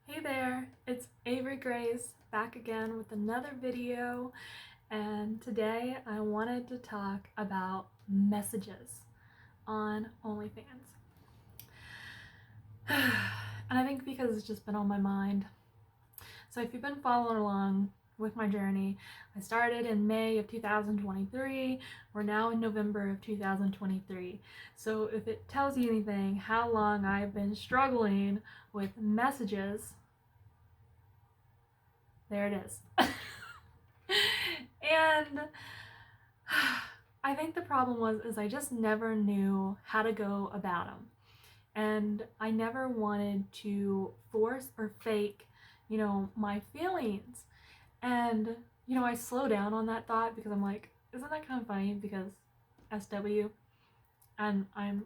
Hey there, it's Avery Grace back again with another video, and today I wanted to talk about messages on OnlyFans. And I think because it's just been on my mind. So if you've been following along with my journey, I started in May of 2023. We're now in November of 2023. So if it tells you anything, how long I've been struggling with messages, there it is. And I think the problem was I just never knew how to go about them. And I never wanted to force or fake, my feelings. And, I slow down on that thought because I'm like, isn't that kind of funny? Because SW, and I'm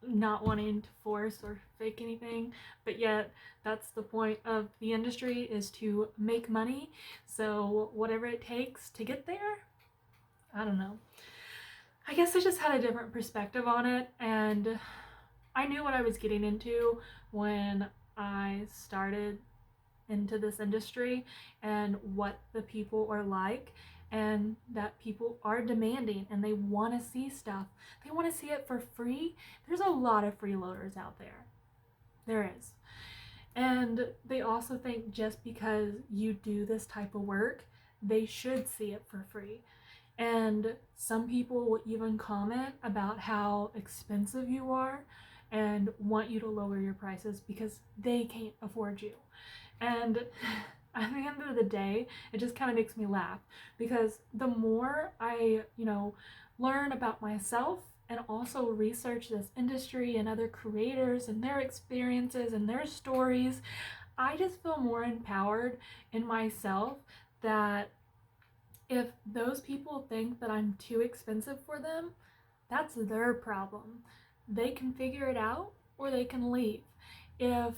not wanting to force or fake anything, but yet that's the point of the industry, is to make money. So whatever it takes to get there, I don't know. I guess I just had a different perspective on it, and I knew what I was getting into when I started into this industry and what the people are like, and that people are demanding and they want to see stuff. They want to see it for free. There's a lot of freeloaders out there. There is. And they also think just because you do this type of work, they should see it for free. And some people will even comment about how expensive you are and want you to lower your prices because they can't afford you. And at the end of the day, it just kind of makes me laugh, because the more I, learn about myself and also research this industry and other creators and their experiences and their stories, I just feel more empowered in myself that if those people think that I'm too expensive for them, that's their problem. They can figure it out or they can leave. If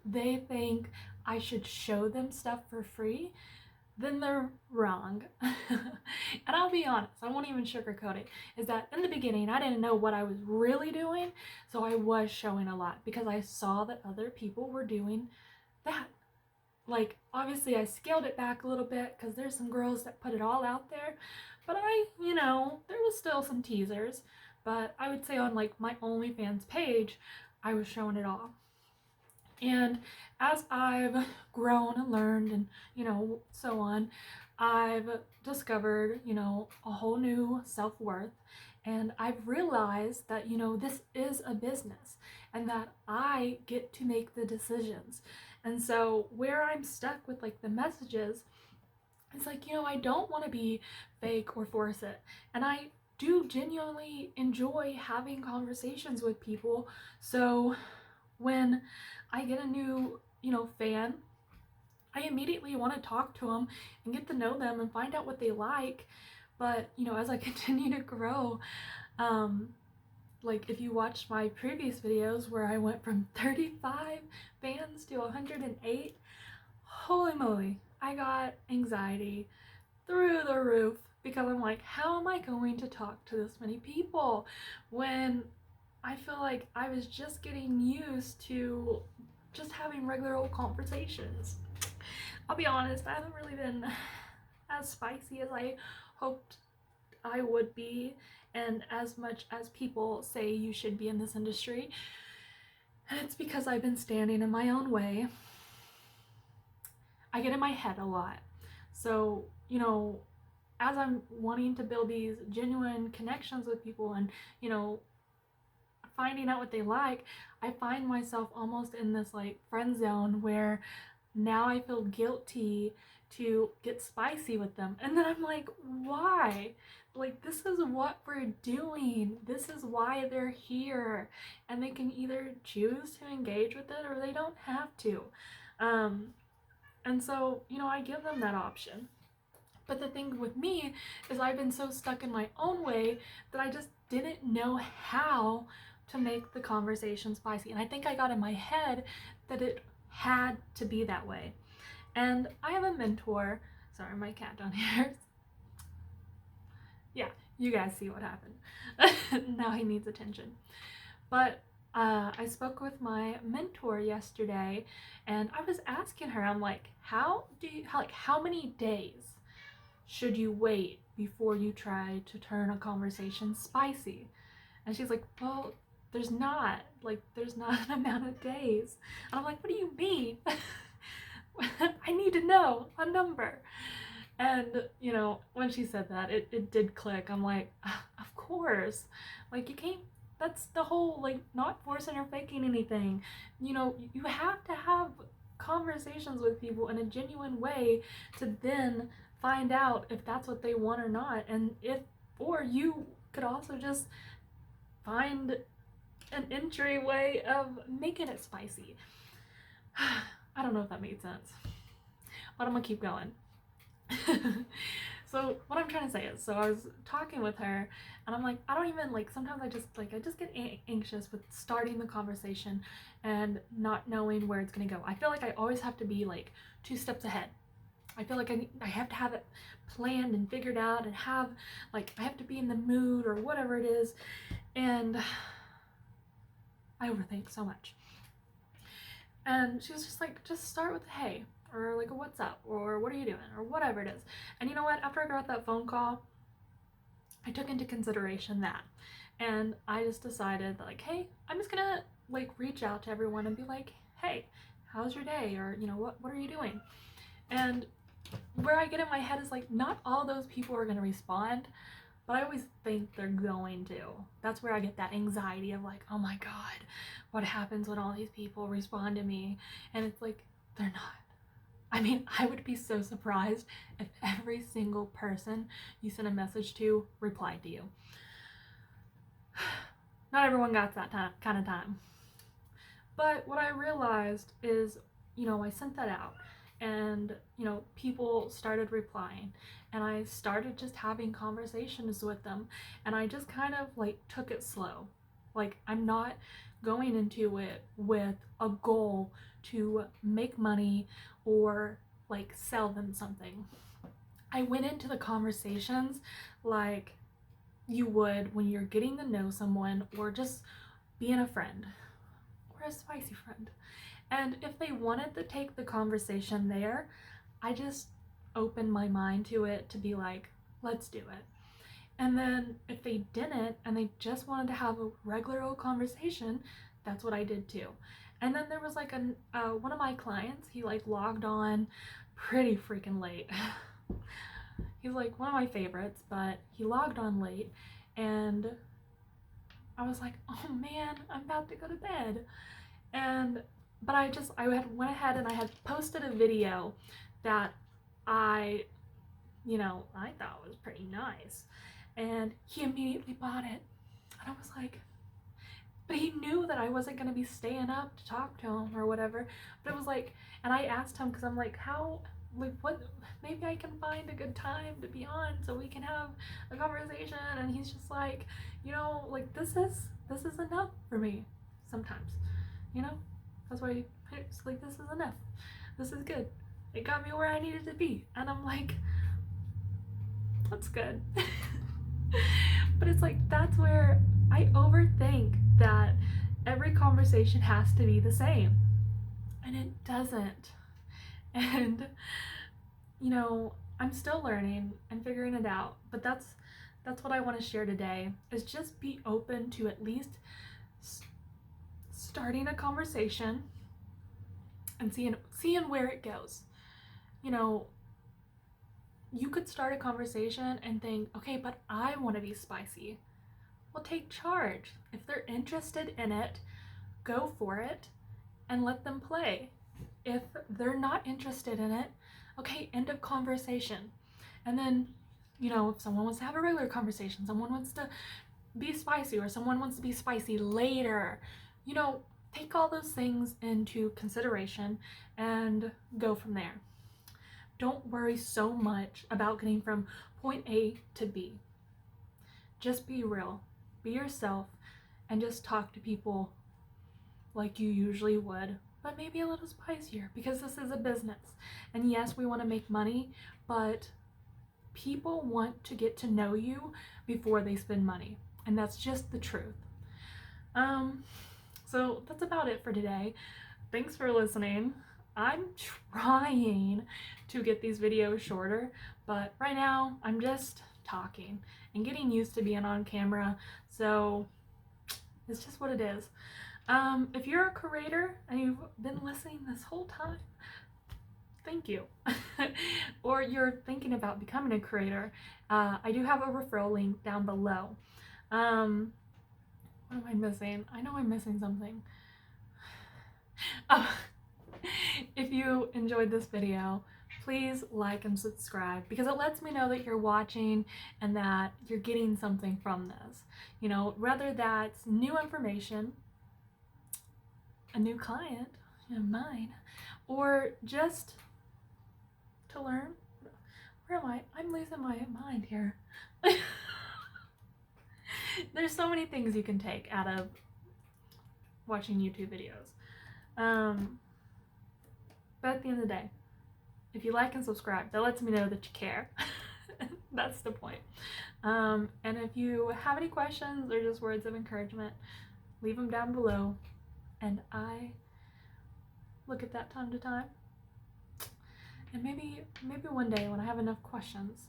they think I should show them stuff for free, then they're wrong. And I'll be honest, I won't even sugarcoat it, is that in the beginning I didn't know what I was really doing, so I was showing a lot because I saw that other people were doing that. Like, obviously I scaled it back a little bit because there's some girls that put it all out there, but there was still some teasers. But I would say on like my OnlyFans page, I was showing it all. And as I've grown and learned and, so on, I've discovered, a whole new self-worth. And I've realized that, this is a business and that I get to make the decisions. And so where I'm stuck with like the messages, it's like, I don't want to be fake or force it. And I do genuinely enjoy having conversations with people. So when I get a new, fan, I immediately want to talk to them and get to know them and find out what they like. But, as I continue to grow, like if you watched my previous videos where I went from 35 fans to 108, holy moly, I got anxiety through the roof, because I'm like, how am I going to talk to this many people when I feel like I was just getting used to just having regular old conversations. I'll be honest, I haven't really been as spicy as I hoped I would be, and as much as people say you should be in this industry. And it's because I've been standing in my own way. I get in my head a lot. So, as I'm wanting to build these genuine connections with people and, finding out what they like, I find myself almost in this like friend zone where now I feel guilty to get spicy with them. And then I'm like, why? Like, this is what we're doing. This is why they're here. And they can either choose to engage with it or they don't have to. And so, I give them that option. But the thing with me is I've been so stuck in my own way that I just didn't know how to make the conversation spicy. And I think I got in my head that it had to be that way. And I have a mentor. Sorry, my cat down here. Yeah, you guys see what happened. Now he needs attention. But I spoke with my mentor yesterday, and I was asking her, I'm like, how many days should you wait before you try to turn a conversation spicy? And she's like, well, there's not an amount of days. And I'm like, what do you mean? I need to know a number. And, when she said that, it did click. I'm like, of course. Like, you can't, that's the whole, like, not forcing or faking anything. You have to have conversations with people in a genuine way to then find out if that's what they want or not. Or you could also just find an entryway of making it spicy. I don't know if that made sense, but I'm gonna keep going. So what I'm trying to say is, so I was talking with her, and I'm like, I don't even like. Sometimes I just get anxious with starting the conversation and not knowing where it's gonna go. I feel like I always have to be like 2 steps ahead. I feel like I have to have it planned and figured out, and I have to be in the mood or whatever it is, and I overthink so much. And she was just like, just start with hey, or like a what's up, or what are you doing, or whatever it is. And you know what? After I got that phone call, I took into consideration that. And I just decided that, like, hey, I'm just gonna like reach out to everyone and be like, hey, how's your day? Or, what are you doing? And where I get in my head is like, not all those people are gonna respond, but I always think they're going to. That's where I get that anxiety of like, oh my God, what happens when all these people respond to me? And it's like, they're not. I mean, I would be so surprised if every single person you sent a message to replied to you. Not everyone got that kind of time. But what I realized is, I sent that out, and, people started replying, and I started just having conversations with them, and I just kind of like took it slow. Like, I'm not going into it with a goal to make money or like sell them something. I went into the conversations like you would when you're getting to know someone or just being a friend or a spicy friend. And if they wanted to take the conversation there, I just opened my mind to it to be like, let's do it. And then if they didn't and they just wanted to have a regular old conversation, that's what I did too. And then there was like one of my clients, he like logged on pretty freaking late. He's like one of my favorites, but he logged on late, and I was like, oh man, I'm about to go to bed. But I had went ahead and I had posted a video that I thought was pretty nice, and he immediately bought it. And I was like, but he knew that I wasn't going to be staying up to talk to him or whatever. But it was like, and I asked him, because I'm like, what, maybe I can find a good time to be on so we can have a conversation. And he's just like, like this is enough for me sometimes, that's why it's like, this is enough, this is good, it got me where I needed to be. And I'm like, that's good. But it's like, that's where I overthink that every conversation has to be the same, and it doesn't. And I'm still learning and figuring it out, but that's what I want to share today, is just be open to at least starting a conversation and seeing where it goes. You could start a conversation and think, okay, but I want to be spicy. Well, take charge. If they're interested in it, go for it and let them play. If they're not interested in it, okay, end of conversation. And then, if someone wants to have a regular conversation, someone wants to be spicy, or someone wants to be spicy later, take all those things into consideration and go from there. Don't worry so much about getting from point A to B. Just be real, be yourself, and just talk to people like you usually would, but maybe a little spicier, because this is a business. And yes, we want to make money, but people want to get to know you before they spend money, and that's just the truth. So that's about it for today. Thanks for listening. I'm trying to get these videos shorter, but right now I'm just talking and getting used to being on camera, so it's just what it is. If you're a creator and you've been listening this whole time, thank you. Or you're thinking about becoming a creator, I do have a referral link down below. What am I missing? I know I'm missing something. Oh, if you enjoyed this video, please like and subscribe, because it lets me know that you're watching and that you're getting something from this. You know, whether that's new information, a new client, you know, mine, or just to learn. Where am I? I'm losing my mind here. There's so many things you can take out of watching YouTube videos. But at the end of the day, if you like and subscribe, that lets me know that you care. That's the point. And if you have any questions or just words of encouragement, leave them down below, and I look at that time to time. And maybe one day when I have enough questions,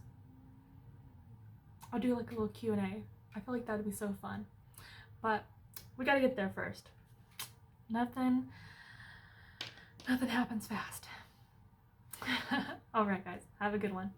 I'll do like a little Q&A. I feel like that'd be so fun. But we gotta get there first. Nothing happens fast. All right, guys, have a good one.